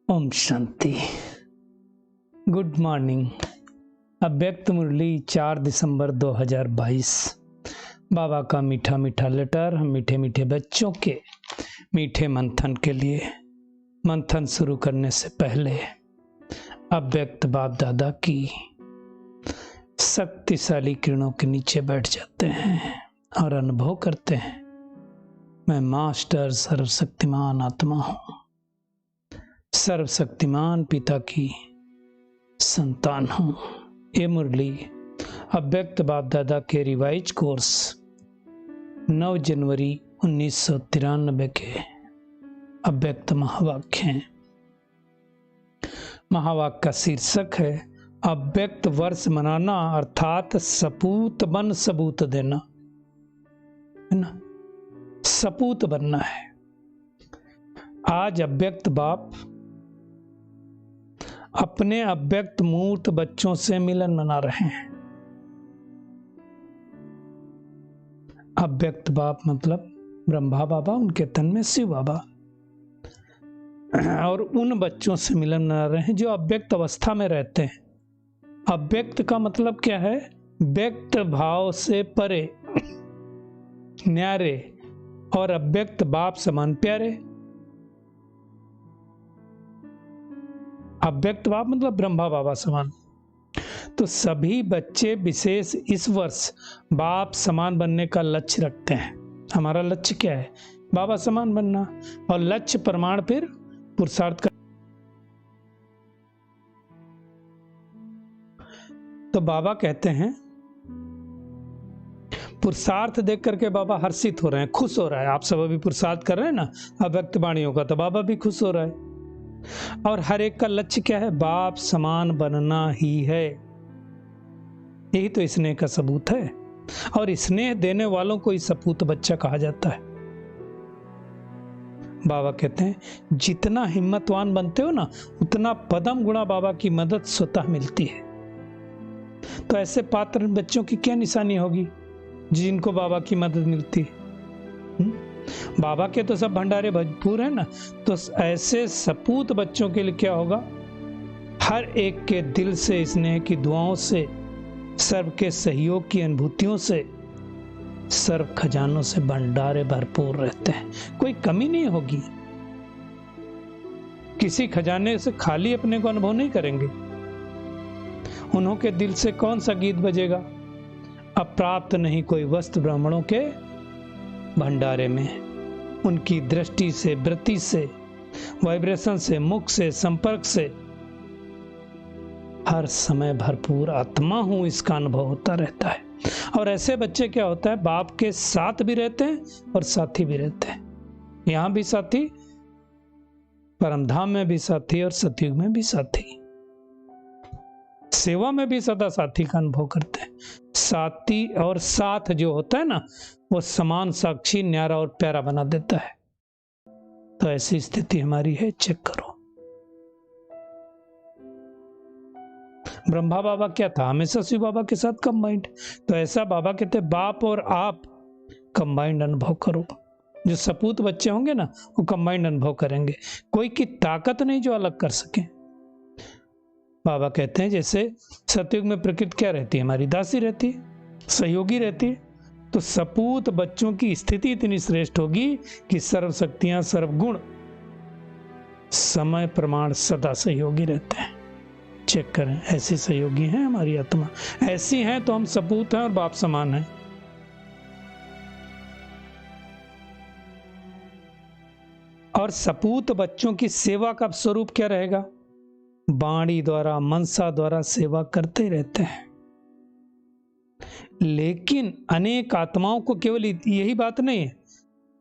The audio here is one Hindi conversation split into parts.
ओम शांति। Good morning. अव्यक्त मुरली 4 दिसंबर 2022। बाबा का मीठा मीठा लेटर हम मीठे मीठे बच्चों के मीठे मंथन के लिए। मंथन शुरू करने से पहले अव्यक्त बाप दादा की शक्तिशाली किरणों के नीचे बैठ जाते हैं और अनुभव करते हैं, मैं मास्टर सर्वशक्तिमान आत्मा हूँ, सर्वशक्तिमान पिता की संतान हूँ। ये मुरली अव्यक्त बाप दादा के रिवाइज कोर्स 9 जनवरी 1993 के अव्यक्त महावाक्य हैं। महावाक्य का शीर्षक है अव्यक्त वर्ष मनाना, अर्थात सपूत बन सबूत देना, है ना। सपूत बनना है। आज अव्यक्त बाप अपने अव्यक्त मूर्त बच्चों से मिलन मना रहे हैं। अव्यक्त बाप मतलब ब्रह्मा बाबा, उनके तन में शिव बाबा, और उन बच्चों से मिलन मना रहे हैं जो अव्यक्त अवस्था में रहते हैं। अव्यक्त का मतलब क्या है? व्यक्त भाव से परे, न्यारे और अव्यक्त बाप समान प्यारे। अव्यक्त बाप मतलब ब्रह्मा बाबा समान। तो सभी बच्चे विशेष इस वर्ष बाप समान बनने का लक्ष्य रखते हैं। हमारा लक्ष्य क्या है? बाबा समान बनना। और लक्ष्य प्रमाण फिर पुरुषार्थ का। तो बाबा कहते हैं पुरुषार्थ देख करके बाबा हर्षित हो रहे हैं, खुश हो रहा है। आप सब अभी पुरुषार्थ कर रहे हैं ना अव्यक्त वाणियों का, तो बाबा भी खुश हो रहा है। और हर एक का लक्ष्य क्या है? बाप समान बनना ही है। यही तो स्नेह का सबूत है। और स्नेह देने वालों को ही सपूत बच्चा कहा जाता है। बाबा कहते हैं जितना हिम्मतवान बनते हो ना, उतना पदम गुणा बाबा की मदद स्वतः मिलती है। तो ऐसे पात्र बच्चों की क्या निशानी होगी जिनको बाबा की मदद मिलती है? बाबा के तो सब भंडारे भरपूर है ना। तो ऐसे सपूत बच्चों के लिए क्या होगा? हर एक के दिल से स्नेह की दुआओं से, सर्व के सहयोग की अनुभूतियों से, सर्व खजानों से भंडारे भरपूर रहते हैं। कोई कमी नहीं होगी। किसी खजाने से खाली अपने को अनुभव नहीं करेंगे। उन्हों के दिल से कौन सा गीत बजेगा? अप्राप्त नहीं कोई वस्तु ब्राह्मणों के भंडारे में। उनकी दृष्टि से, वृत्ति से, वाइब्रेशन से, मुख से, संपर्क से हर समय भरपूर आत्मा हूं इसका अनुभव होता रहता है। और ऐसे बच्चे क्या होता है? बाप के साथ भी रहते हैं और साथी भी रहते हैं। यहां भी साथी, परमधाम में भी साथी और सतयुग में भी साथी, सेवा में भी सदा साथी का अनुभव करते हैं। साथी और साथ जो होता है ना, वो समान, साक्षी, न्यारा और प्यारा बना देता है। तो ऐसी स्थिति हमारी है, चेक करो। ब्रह्मा बाबा क्या था? हमेशा शिव बाबा के साथ कंबाइंड। तो ऐसा बाबा कहते बाप और आप कंबाइंड अनुभव करो। जो सपूत बच्चे होंगे ना, वो कंबाइंड अनुभव करेंगे। कोई की ताकत नहीं जो अलग कर सके। बाबा कहते हैं जैसे सतयुग में प्रकृति क्या रहती है? हमारी दासी रहती है, सहयोगी रहती है। तो सपूत बच्चों की स्थिति इतनी श्रेष्ठ होगी कि सर्व शक्तियां, सर्वगुण, समय प्रमाण सदा सहयोगी रहते हैं। चेक करें, ऐसे सहयोगी हैं हमारी आत्मा। ऐसी हैं तो हम सपूत हैं और बाप समान हैं। और सपूत बच्चों की सेवा का स्वरूप क्या रहेगा? वाणी द्वारा, मनसा द्वारा सेवा करते रहते हैं। लेकिन अनेक आत्माओं को केवल यही बात नहीं है,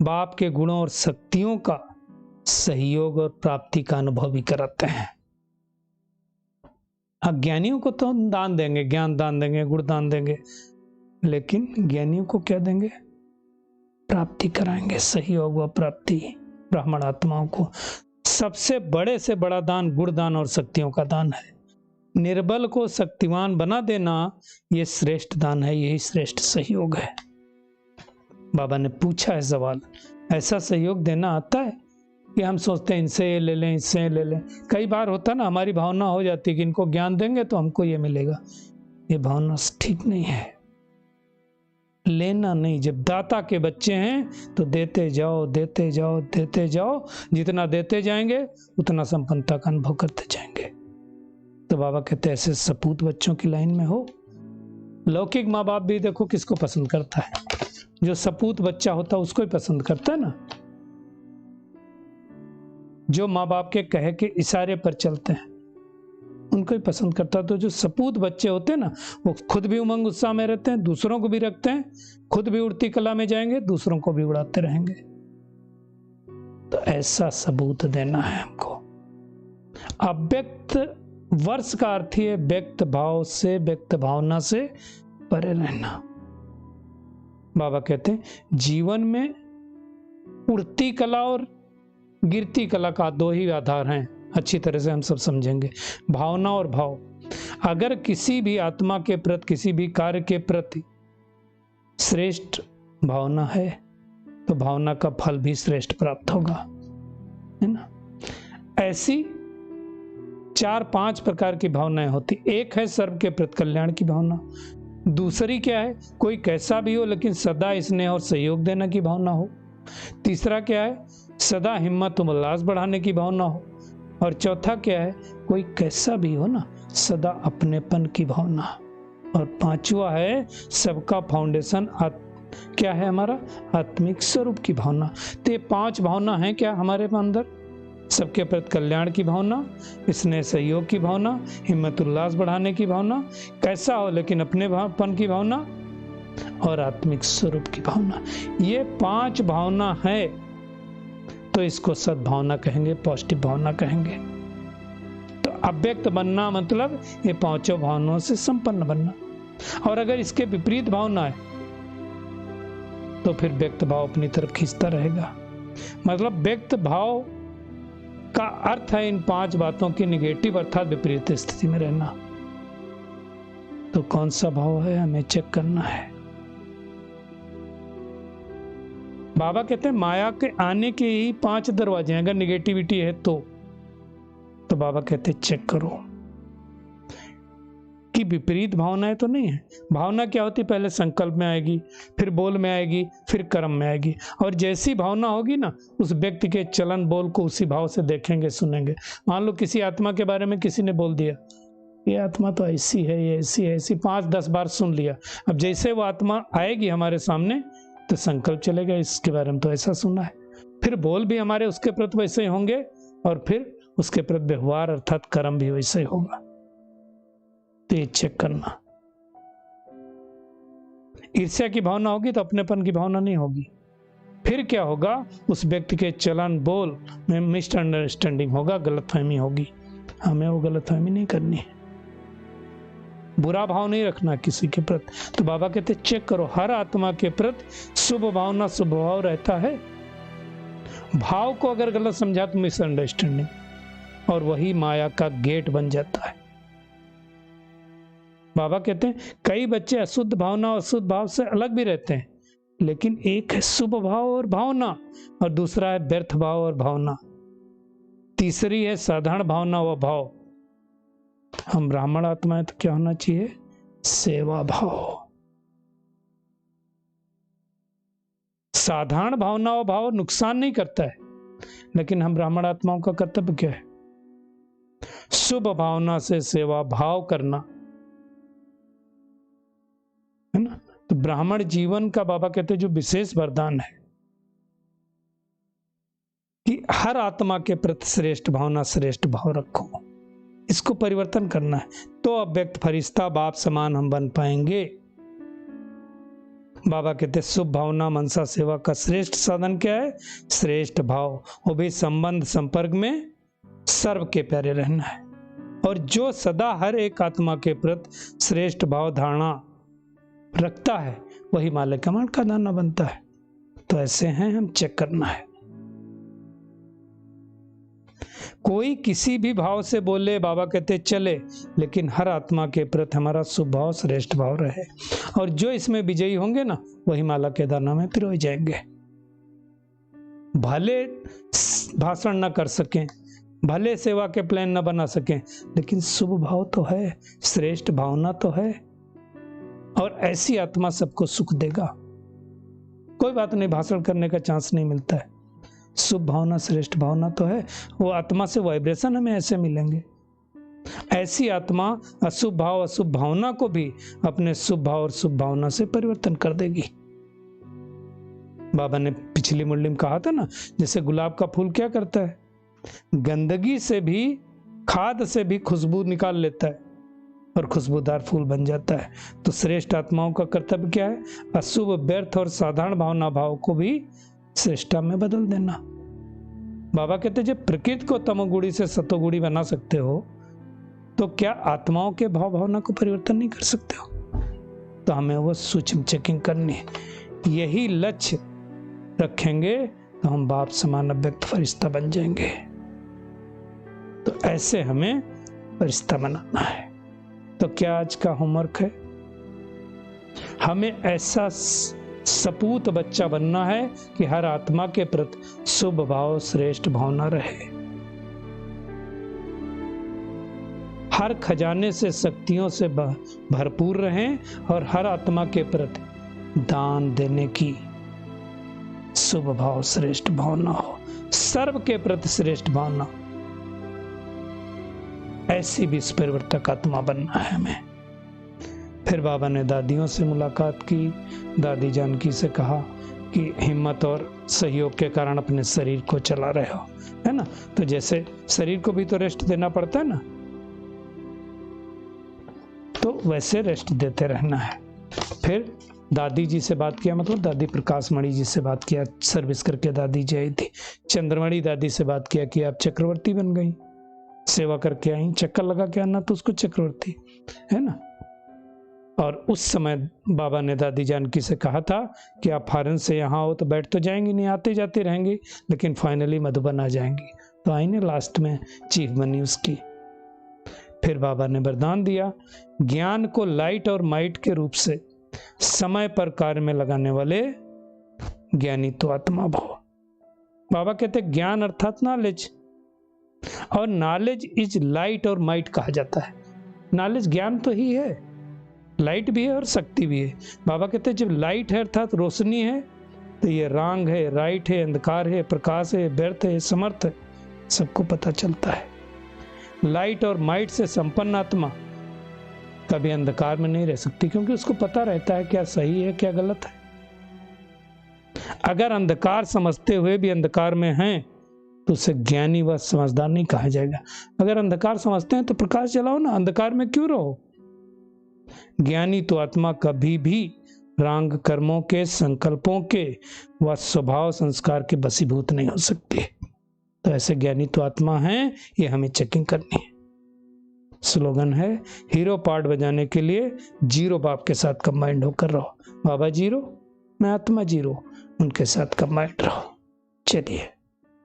बाप के गुणों और शक्तियों का सहयोग और प्राप्ति का अनुभव भी कराते हैं। अज्ञानियों को तो हम दान देंगे, ज्ञान दान देंगे, गुण दान देंगे, लेकिन ज्ञानियों को क्या देंगे? प्राप्ति कराएंगे, सहयोग व प्राप्ति। ब्राह्मण आत्माओं को सबसे बड़े से बड़ा दान गुणदान और शक्तियों का दान है। निर्बल को शक्तिवान बना देना, यह श्रेष्ठ दान है, यही श्रेष्ठ सहयोग है। बाबा ने पूछा है सवाल, ऐसा सहयोग देना आता है? कि हम सोचते हैं इनसे ये ले लें, इससे ये ले लें। कई बार होता ना, हमारी भावना हो जाती है कि इनको ज्ञान देंगे तो हमको ये मिलेगा। ये भावना ठीक नहीं है। लेना नहीं, जब दाता के बच्चे हैं तो देते जाओ, देते जाओ, देते जाओ। जितना देते जाएंगे उतना संपन्नता का अनुभव करते जाएंगे। तो बाबा कहते हैं ऐसे सपूत बच्चों की लाइन में हो। लौकिक माँ बाप भी देखो किसको पसंद करता है, जो सपूत बच्चा होता है उसको ही पसंद करता है ना, जो माँ बाप के कहे के इशारे पर चलते हैं उनको ही पसंद करता है। तो जो सपूत बच्चे होते हैं ना, वो खुद भी उमंग उत्साह में रहते हैं, दूसरों को भी रखते हैं, खुद भी उड़ती कला में जाएंगे, दूसरों को भी उड़ाते रहेंगे। तो ऐसा सबूत देना है हमको। अव्यक्त वर्ष का अर्थ ही है व्यक्त भाव से, व्यक्त भावना से परे रहना। बाबा कहते हैं जीवन में उड़ती कला और गिरती कला का दो ही आधार हैं, अच्छी तरह से हम सब समझेंगे, भावना और भाव। अगर किसी भी आत्मा के प्रति, किसी भी कार्य के प्रति श्रेष्ठ भावना है तो भावना का फल भी श्रेष्ठ प्राप्त होगा, है ना। ऐसी 4-5 प्रकार की भावनाएं होती। एक है सर्व के प्रति कल्याण की भावना। दूसरी क्या है, कोई कैसा भी हो लेकिन सदा स्नेह और सहयोग देने की भावना हो। तीसरा क्या है, सदा हिम्मत और उल्लास बढ़ाने की भावना हो। और चौथा क्या है, कोई कैसा भी हो ना, सदा अपनेपन की भावना। और पांचवा है सबका फाउंडेशन क्या है, हमारा आत्मिक स्वरूप की भावना। तो ये 5 भावना है क्या हमारे अंदर, सबके प्रति कल्याण की भावना, स्नेह सहयोग की भावना, हिम्मत उल्लास बढ़ाने की भावना, कैसा हो लेकिन अपनेपन की भावना, और आत्मिक स्वरूप की भावना। ये 5 भावना है तो इसको सद्भावना कहेंगे, पॉजिटिव भावना कहेंगे। तो अव्यक्त बनना मतलब ये 5 भावनाओं से संपन्न बनना। और अगर इसके विपरीत भावना है तो फिर व्यक्त भाव अपनी तरफ खींचता रहेगा। मतलब व्यक्त भाव का अर्थ है इन 5 बातों की निगेटिव अर्थात विपरीत स्थिति में रहना। तो कौन सा भाव है हमें चेक करना है। बाबा कहते हैं माया के आने के ही 5 दरवाजे हैं। अगर निगेटिविटी है तो बाबा कहते हैं चेक करो कि विपरीत भावनाएं तो नहीं है। भावना क्या होती, पहले संकल्प में आएगी, फिर बोल में आएगी, फिर कर्म में आएगी। और जैसी भावना होगी ना, उस व्यक्ति के चलन बोल को उसी भाव से देखेंगे, सुनेंगे। मान लो किसी आत्मा के बारे में किसी ने बोल दिया, ये आत्मा तो ऐसी है, ये ऐसी है, ऐसी 5-10 बार सुन लिया। अब जैसे वो आत्मा आएगी हमारे सामने तो संकल्प चलेगा, इसके बारे में तो ऐसा सुना है। फिर बोल भी हमारे उसके प्रति वैसे ही होंगे और फिर उसके प्रति व्यवहार अर्थात कर्म भी वैसे ही होगा। तो ये चेक करना। ईर्ष्या की भावना होगी तो अपनेपन की भावना नहीं होगी। फिर क्या होगा, उस व्यक्ति के चलन बोल में मिसअंडरस्टैंडिंग होगा, गलतफहमी होगी। हमें वो गलतफहमी नहीं करनी है, बुरा भाव नहीं रखना किसी के प्रति। तो बाबा कहते चेक करो, हर आत्मा के प्रति शुभ भावना स्वभाव रहता है। भाव को अगर गलत समझा तो मिसअंडरस्टैंडिंग, और वही माया का गेट बन जाता है। बाबा कहते हैं कई बच्चे अशुद्ध भावना और शुद्ध भाव से अलग भी रहते हैं, लेकिन एक है शुभ भाव और भावना, और दूसरा है व्यर्थ भाव और भावना, तीसरी है साधारण भावना व भाव। हम ब्राह्मण आत्मा है तो क्या होना चाहिए, सेवा भाव। साधारण भावना व भाव नुकसान नहीं करता है, लेकिन हम ब्राह्मण आत्माओं का कर्तव्य क्या है, शुभ भावना से सेवा भाव करना, है ना। तो ब्राह्मण जीवन का बाबा कहते हैं जो विशेष वरदान है कि हर आत्मा के प्रति श्रेष्ठ भावना, श्रेष्ठ भाव रखो। इसको परिवर्तन करना है तो अव्यक्त फरिश्ता बाप समान हम बन पाएंगे। बाबा कहते हैं शुभ भावना मनसा सेवा का श्रेष्ठ साधन क्या है, श्रेष्ठ भाव। वो भी संबंध संपर्क में सर्व के प्यारे रहना है। और जो सदा हर एक आत्मा के प्रति श्रेष्ठ भाव धारणा रखता है वही मालिक कमांड का दाना बनता है। तो ऐसे हैं, हम चेक करना है। कोई किसी भी भाव से बोले, बाबा कहते चले, लेकिन हर आत्मा के प्रति हमारा शुभ भाव श्रेष्ठ भाव रहे। और जो इसमें विजयी होंगे ना, वही माला के दाना में पिरोए जाएंगे। भले भाषण न कर सकें, भले सेवा के प्लान न बना सकें, लेकिन शुभ भाव तो है, श्रेष्ठ भावना तो है, और ऐसी आत्मा सबको सुख देगा। कोई बात नहीं, भाषण करने का चांस नहीं मिलता है, शुभ भावना श्रेष्ठ भावना तो है, वो आत्मा से वाइब्रेशन हमें ऐसे मिलेंगे। ऐसी आत्मा अशुभ भाव अशुभ भावना को भी अपने शुभ भाव और शुभ भावना से परिवर्तन कर देगी। बाबा ने पिछली मुरली में कहा था ना, जैसे गुलाब का फूल क्या करता है, गंदगी से भी, खाद से भी खुशबू निकाल लेता है और खुशबूदार फूल बन जाता है। तो श्रेष्ठ आत्माओं का कर्तव्य क्या है, अशुभ व्यर्थ और साधारण भावना भाव को भी श्रेष्ठता में बदल देना। बाबा कहते जब प्रकृति को तमोगुणी से सतोगुणी बना सकते हो, तो क्या आत्माओं के भाव भावना को परिवर्तन नहीं कर सकते हो? तो हमें वो सूक्ष्म चेकिंग करनी है। यही लक्ष्य रखेंगे तो हम बाप समान अव्यक्त फरिश्ता बन जाएंगे। तो ऐसे हमें फरिश्ता बनाना है। तो क्या आज का होमवर्क है, हमें ऐसा सपूत बच्चा बनना है कि हर आत्मा के प्रति शुभ भाव श्रेष्ठ भावना रहे, हर खजाने से शक्तियों से भरपूर रहें और हर आत्मा के प्रति दान देने की शुभ भाव श्रेष्ठ भावना हो, सर्व के प्रति श्रेष्ठ भावना। ऐसी भी परिवर्तक आत्मा बनना है हमें। फिर बाबा ने दादियों से मुलाकात की, दादी जानकी से कहा कि हिम्मत और सहयोग के कारण अपने शरीर को चला रहे हो, है ना, तो जैसे शरीर को भी तो रेस्ट देना पड़ता है ना, तो वैसे रेस्ट देते रहना है। फिर दादी जी से बात किया, मतलब दादी प्रकाश मणि जी से बात किया, सर्विस करके दादी जी आई थी। चंद्रमणि दादी से बात किया कि आप चक्रवर्ती बन गई, सेवा करके आई, चक्कर लगा के आना तो उसको चक्रवर्ती, है ना। और उस समय बाबा ने दादी जानकी से कहा था कि आप फॉरेन से यहाँ हो तो बैठ तो जाएंगी नहीं, आते जाते रहेंगी, लेकिन फाइनली मधुबन आ जाएंगी। तो आई ने लास्ट में चीफ बनी उसकी। फिर बाबा ने वरदान दिया, ज्ञान को लाइट और माइट के रूप से समय पर कार्य में लगाने वाले ज्ञानी तो आत्मा भाव। बाबा कहते ज्ञान अर्थात नॉलेज, और नॉलेज इज लाइट और माइट कहा जाता है। नॉलेज ज्ञान तो ही है, लाइट भी है और शक्ति भी है। बाबा कहते हैं जब लाइट है अर्थात रोशनी है, तो ये रांग है, राइट है, अंधकार है, प्रकाश है, व्यर्थ है, समर्थ है, सबको पता चलता है। लाइट और माइट से संपन्न आत्मा कभी अंधकार में नहीं रह सकती, क्योंकि उसको पता रहता है क्या सही है क्या गलत है। अगर अंधकार समझते हुए भी अंधकार में हैं तो उसे ज्ञानी व समझदार नहीं कहा जाएगा। अगर अंधकार समझते हैं तो प्रकाश जलाओ ना, अंधकार में क्यों रहो। ज्ञानी तो आत्मा कभी भी रांग कर्मों के, संकल्पों के व स्वभाव संस्कार के बसीभूत नहीं हो सकती। तो ऐसे ज्ञानी तो आत्मा हैं, ये हमें चेकिंग करनी है। स्लोगन है, हीरो पार्ट बजाने के लिए जीरो बाप के साथ कंबाइंड होकर रहो। बाबा जीरो, मैं आत्मा जीरो, उनके साथ कंबाइंड रहो। चलिए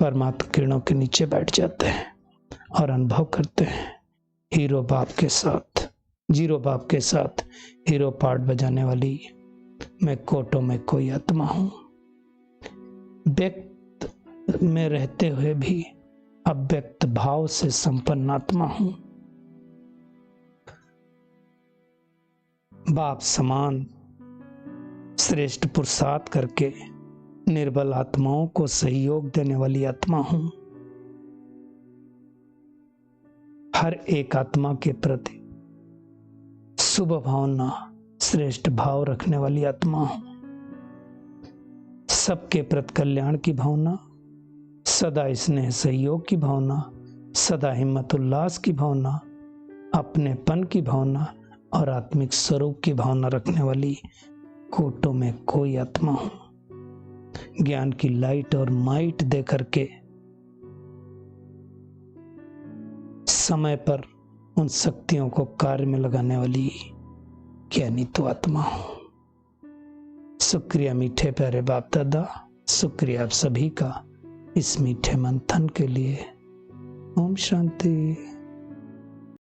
परमात्मा किरणों के नीचे बैठ जाते हैं और अनुभव करते हैं हीरो बाप के साथ, जीरो बाप के साथ हीरो पार्ट बजाने वाली मैं कोटों में कोई आत्मा हूं, व्यक्त में रहते हुए भी अव्यक्त भाव से संपन्न आत्मा हूं। बाप समान श्रेष्ठ पुरुषार्थ करके निर्बल आत्माओं को सहयोग देने वाली आत्मा हूं। हर एक आत्मा के प्रति शुभ भावना, श्रेष्ठ भाव रखने वाली आत्मा हूं। सबके प्रति कल्याण की भावना, सदा स्नेह सहयोग की भावना, सदा हिम्मत उल्लास की भावना, अपनेपन की भावना और आत्मिक स्वरूप की भावना रखने वाली कोटों में कोई आत्मा हूं। ज्ञान की लाइट और माइट दे करके समय पर उन शक्तियों को कार्य में लगाने वाली ज्ञानी तो आत्मा हूं। शुक्रिया मीठे प्यारे बाप दादा, शुक्रिया आप सभी का इस मीठे मंथन के लिए। ओम शांति।